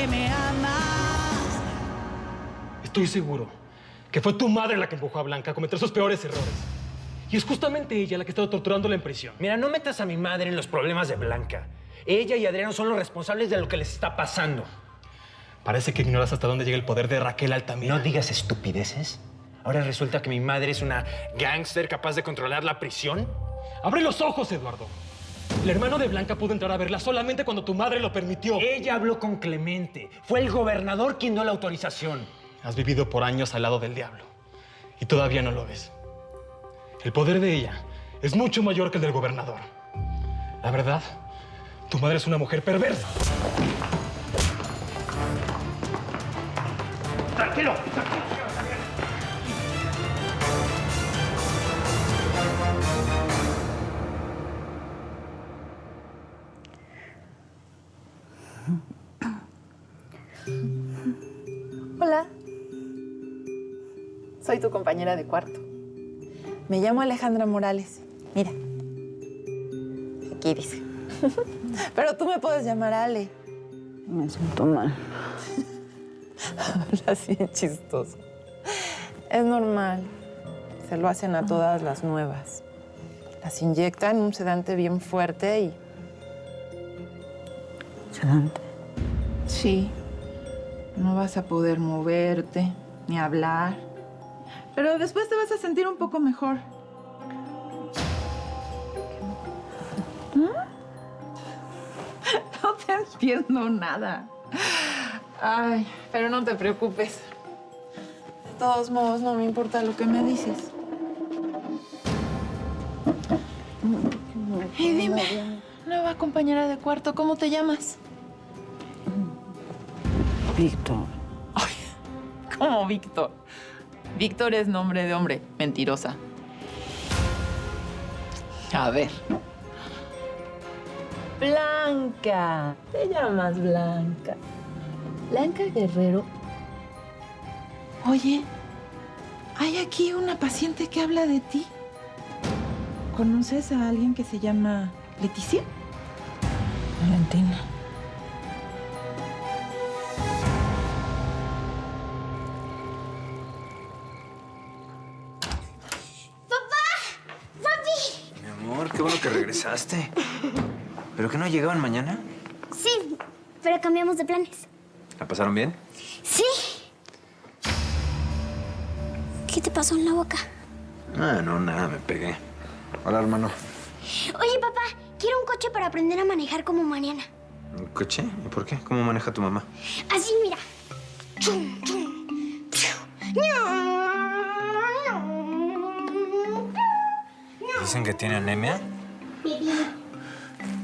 que me amas. Estoy seguro que fue tu madre la que empujó a Blanca a cometer sus peores errores. Y es justamente ella la que está torturándola en prisión. Mira, no metas a mi madre en los problemas de Blanca. Ella y Adriano son los responsables de lo que les está pasando. Parece que ignoras hasta dónde llega el poder de Raquel Altamira. No digas estupideces. Ahora resulta que mi madre es una gángster capaz de controlar la prisión. ¡Abre los ojos, Eduardo! El hermano de Blanca pudo entrar a verla solamente cuando tu madre lo permitió. Ella habló con Clemente. Fue el gobernador quien dio la autorización. Has vivido por años al lado del diablo. Y todavía no lo ves. El poder de ella es mucho mayor que el del gobernador. La verdad, tu madre es una mujer perversa. ¡Tranquilo! Hola. Soy tu compañera de cuarto. Me llamo Alejandra Morales. Mira. Aquí dice. Pero tú me puedes llamar Ale. Me siento mal. Hablas bien chistoso. Es normal. Se lo hacen a todas las nuevas. Las inyectan un sedante bien fuerte y... ¿Sedante? Sí. No vas a poder moverte ni hablar. Pero después te vas a sentir un poco mejor. No te entiendo nada. Ay, pero no te preocupes. De todos modos, no me importa lo que me dices. Y dime, nueva compañera de cuarto, ¿cómo te llamas? Víctor. ¿Cómo Víctor? Víctor es nombre de hombre. Mentirosa. A ver. Blanca. Te llamas Blanca. Blanca Guerrero. Oye, hay aquí una paciente que habla de ti. ¿Conoces a alguien que se llama Leticia? Valentina. Mi amor, qué bueno que regresaste. ¿Pero que no llegaban mañana? Sí, pero cambiamos de planes. ¿La pasaron bien? Sí. ¿Qué te pasó en la boca? Ah, no, nada, me pegué. Hola, hermano. Oye, papá, quiero un coche para aprender a manejar como mañana. ¿Un coche? ¿Y por qué? ¿Cómo maneja tu mamá? Así, mira. Chum, chum, piu. Dicen que tiene anemia.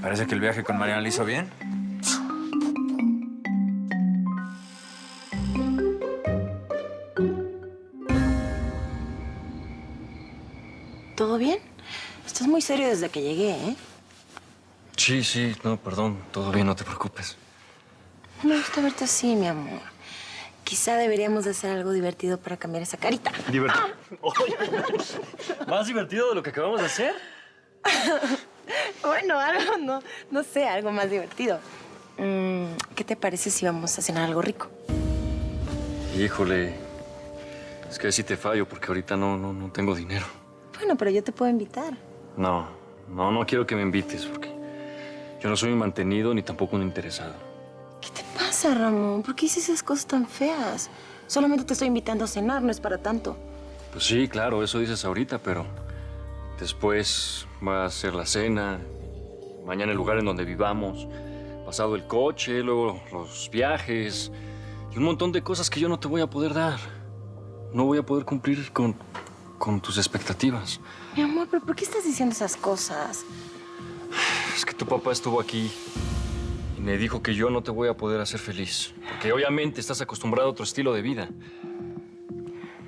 Parece que el viaje con Mariana le hizo bien. ¿Todo bien? Estás muy serio desde que llegué, ¿eh? Sí, no, perdón. Todo bien, no te preocupes. Me gusta verte así, mi amor. Quizá deberíamos de hacer algo divertido para cambiar esa carita. ¿Divertido? Oye, ¿más divertido de lo que acabamos de hacer? Bueno, algo, no sé, algo más divertido. ¿Qué te parece si vamos a cenar algo rico? Híjole, es que sí te fallo porque ahorita no tengo dinero. Bueno, pero yo te puedo invitar. No quiero que me invites porque yo no soy un mantenido ni tampoco un interesado. ¿Qué te pasa, Ramón? ¿Por qué dices esas cosas tan feas? Solamente te estoy invitando a cenar, no es para tanto. Pues sí, claro, eso dices ahorita, pero después va a ser la cena, mañana el lugar en donde vivamos, pasado el coche, luego los viajes y un montón de cosas que yo no te voy a poder dar. No voy a poder cumplir con tus expectativas. Mi amor, ¿pero por qué estás diciendo esas cosas? Es que tu papá estuvo aquí y me dijo que yo no te voy a poder hacer feliz. Porque obviamente estás acostumbrado a otro estilo de vida.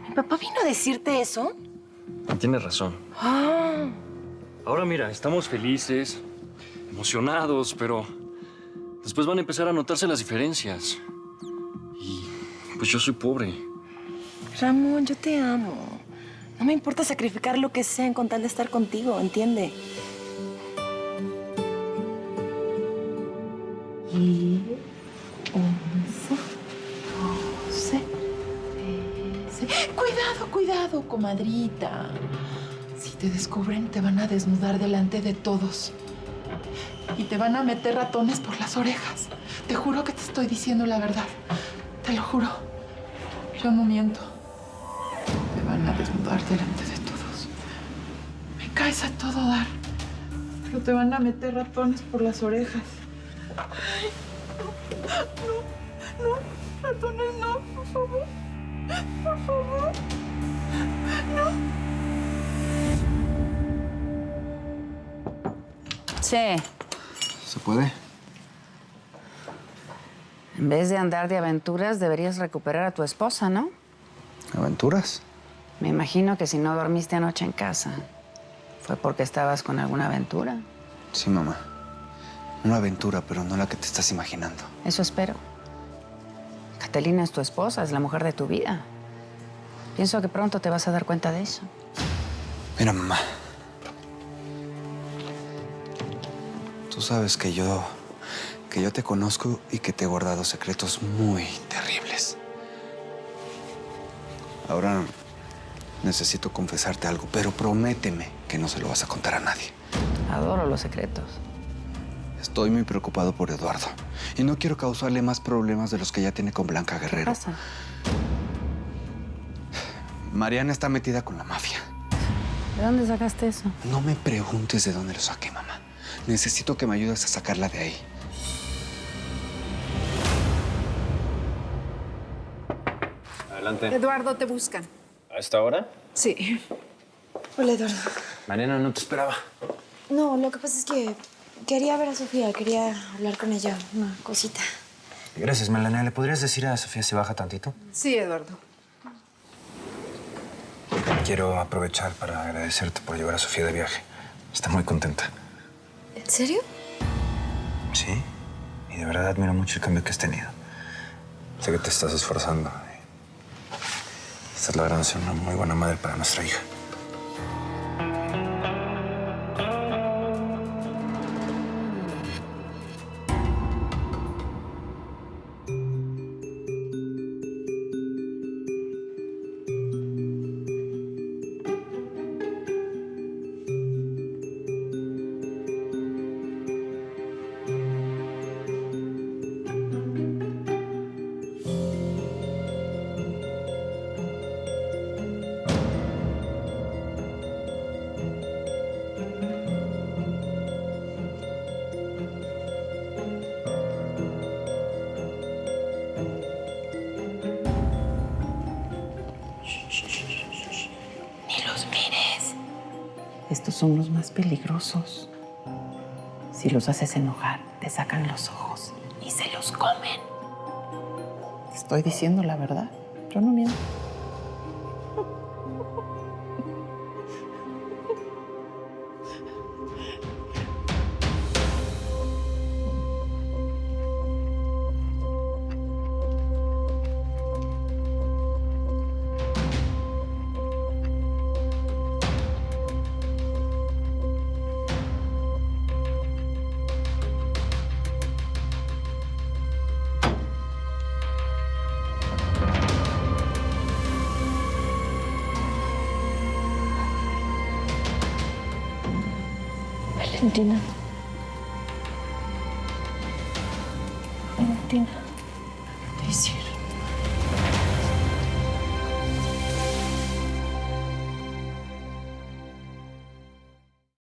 ¿Mi papá vino a decirte eso? Tienes razón. Ah. Ahora mira, estamos felices, emocionados, pero después van a empezar a notarse las diferencias. Y pues yo soy pobre. Ramón, yo te amo. No me importa sacrificar lo que sea con tal de estar contigo, ¿entiende? Y 11. Cuidado, cuidado, comadrita. Si te descubren, te van a desnudar delante de todos. Y te van a meter ratones por las orejas. Te juro que te estoy diciendo la verdad. Te lo juro. Yo no miento. Te van a desnudar delante de todos. Me caes a todo dar. Pero te van a meter ratones por las orejas. Ay, no, ratones no, por favor. Por favor. No. Sí, ¿Se puede? en vez de andar de aventuras, deberías recuperar a tu esposa, ¿no? ¿Aventuras? Me imagino que si no dormiste anoche en casa, fue porque estabas con alguna aventura. Sí, mamá. Una aventura, pero no la que te estás imaginando. Eso espero. Catalina es tu esposa, es la mujer de tu vida. Pienso que pronto te vas a dar cuenta de eso. Mira, mamá. Tú sabes que yo te conozco y que te he guardado secretos muy terribles. Ahora necesito confesarte algo, pero prométeme que no se lo vas a contar a nadie. Adoro los secretos. Estoy muy preocupado por Eduardo y no quiero causarle más problemas de los que ya tiene con Blanca ¿Qué Guerrero. pasa? Mariana está metida con la mafia. ¿De dónde sacaste eso? No me preguntes de dónde lo saqué, mamá. Necesito que me ayudes a sacarla de ahí. Adelante. Eduardo, te buscan. ¿A esta hora? Sí. Hola, Eduardo. Mariana, no te esperaba. No, lo que pasa es que quería ver a Sofía, quería hablar con ella, una cosita. Gracias, Melania. ¿Le podrías decir a Sofía si baja tantito? Sí, Eduardo. Quiero aprovechar para agradecerte por llevar a Sofía de viaje. Está muy contenta. ¿En serio? Sí. Y de verdad admiro mucho el cambio que has tenido. Sé que te estás esforzando. Estás logrando ser una muy buena madre para nuestra hija. Ni los mires. Estos son los más peligrosos. Si los haces enojar, te sacan los ojos y se los comen. Te estoy diciendo la verdad. Yo no miento. Valentina. Valentina. ¿Qué hicieron?